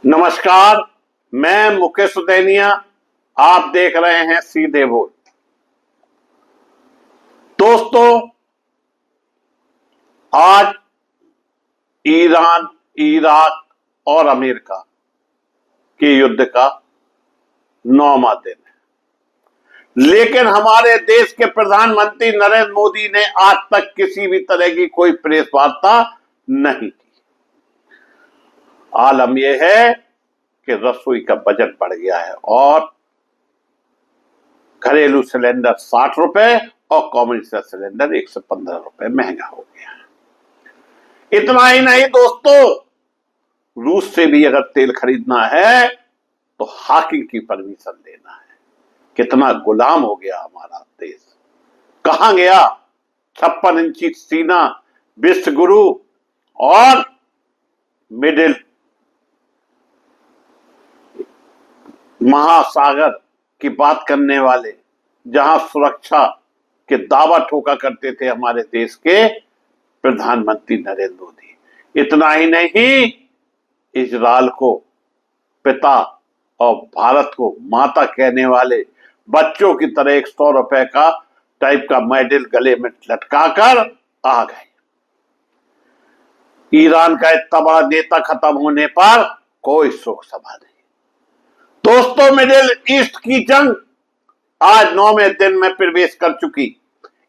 नमस्कार, मैं मुकेश सुदैनिया। आप देख रहे हैं सीधे बोल। दोस्तों, आज ईरान, इराक और अमेरिका के युद्ध का 9वां दिन है, लेकिन हमारे देश के प्रधानमंत्री नरेंद्र मोदी ने आज तक किसी भी तरह की कोई प्रेस वार्ता नहीं की। आलम यह है कि रसोई का बजट बढ़ गया है और घरेलू सिलेंडर 60 रुपए और कॉमर्शियल सिलेंडर 115 रुपए महंगा हो गया है। इतना ही नहीं दोस्तों, रूस से भी अगर तेल खरीदना है तो हाकिंग की परमिशन लेना है। कितना गुलाम हो गया हमारा देश। कहां गया 56 इंची सीना, विश्व गुरु और मिडिल महासागर की बात करने वाले, जहां सुरक्षा के दावा ठोका करते थे हमारे देश के प्रधानमंत्री नरेंद्र मोदी। इतना ही नहीं, इजरायल को पिता और भारत को माता कहने वाले बच्चों की तरह 100 रुपए का टाइप का मेडल गले में लटकाकर आ गए। ईरान का इतना बड़ा नेता खत्म होने पर कोई शोक सभा नहीं। दोस्तों, मिडिल ईस्ट की जंग आज 9वें दिन में प्रवेश कर चुकी।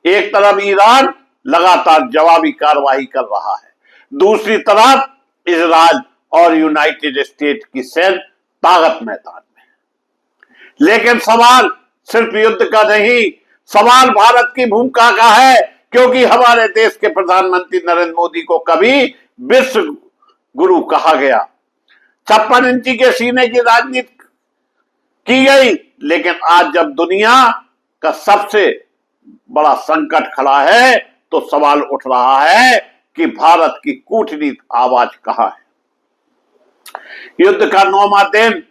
एक तरफ ईरान लगातार जवाबी कार्रवाई कर रहा है, दूसरी तरफ इजरायल और यूनाइटेड स्टेट की सैन्य ताकत मैदान में है। लेकिन सवाल सिर्फ युद्ध का नहीं, सवाल भारत की भूमिका का है, क्योंकि हमारे देश के प्रधानमंत्री नरेंद्र मोदी को कभी विश्व गुरु कहा गया, 56 इंची के सीने की राजनीति की गई। लेकिन आज जब दुनिया का सबसे बड़ा संकट खड़ा है तो सवाल उठ रहा है कि भारत की कूटनीति आवाज कहां है। युद्ध का 9वां दिन,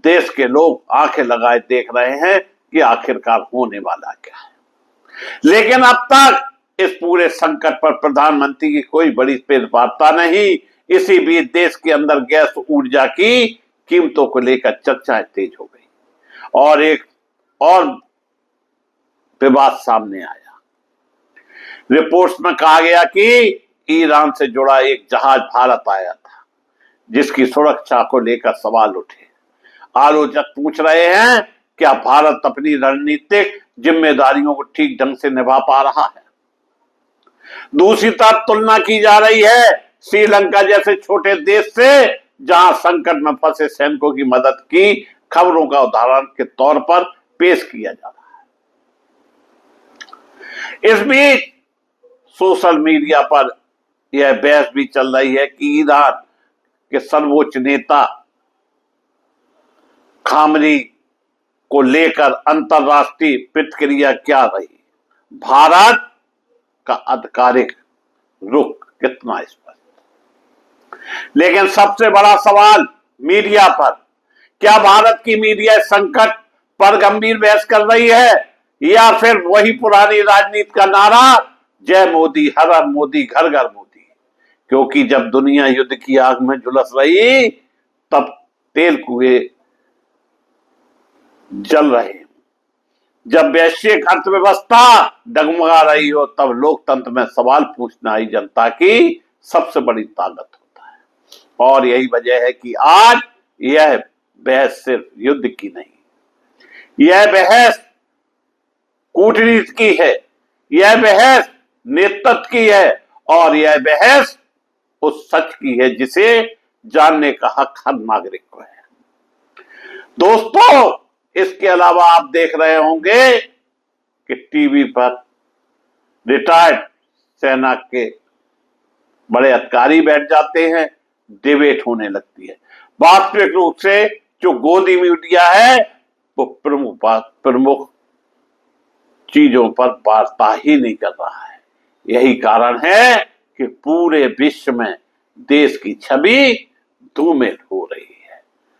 देश के लोग आंखें लगाए देख रहे हैं कि आखिरकार होने वाला क्या है। लेकिन अब तक इस पूरे संकट पर प्रधानमंत्री की कोई बड़ी वार्ता नहीं। इसी बीच देश के अंदर गैस ऊर्जा की कीमतों को लेकर चर्चाएं तेज हो गई और एक और विवाद सामने आया। रिपोर्ट्स में कहा गया कि ईरान से जुड़ा एक जहाज भारत आया था, जिसकी सुरक्षा को लेकर सवाल उठे। आलोचक पूछ रहे हैं, क्या भारत अपनी रणनीतिक जिम्मेदारियों को ठीक ढंग से निभा पा रहा है? दूसरी तरफ तुलना की जा रही है श्रीलंका जैसे छोटे देश से, जहां संकट में फंसे सैनिकों की मदद की खबरों का उदाहरण के तौर पर पेश किया जा रहा है। इस बीच सोशल मीडिया पर यह बहस भी चल रही है कि ईरान के सर्वोच्च नेता खामनी को लेकर अंतर्राष्ट्रीय प्रतिक्रिया क्या रही, भारत का आधिकारिक रुख कितना स्पष्ट। लेकिन सबसे बड़ा सवाल मीडिया पर, क्या भारत की मीडिया संकट पर गंभीर बहस कर रही है या फिर वही पुरानी राजनीति का नारा, जय मोदी, हर हर मोदी, घर घर मोदी? क्योंकि जब दुनिया युद्ध की आग में झुलस रही, तब तेल कुएं जल रहे, जब वैश्विक अर्थव्यवस्था डगमगा रही हो, तब लोकतंत्र में सवाल पूछना ही जनता की सबसे बड़ी ताकत होता है। और यही वजह है कि आज यह बहस सिर्फ युद्ध की नहीं, यह बहस कूटनीति की है, यह बहस नेतृत्व की है और यह बहस उस सच की है जिसे जानने का हक हर नागरिक को है। दोस्तों, इसके अलावा आप देख रहे होंगे कि टीवी पर रिटायर्ड सेना के बड़े अधिकारी बैठ जाते हैं, डिबेट होने लगती है। वास्तविक रूप से जो गोदी मीडिया है वो प्रमुख चीजों पर वार्ता ही नहीं कर रहा है। यही कारण है कि पूरे विश्व में देश की छवि धूमिल हो रही है।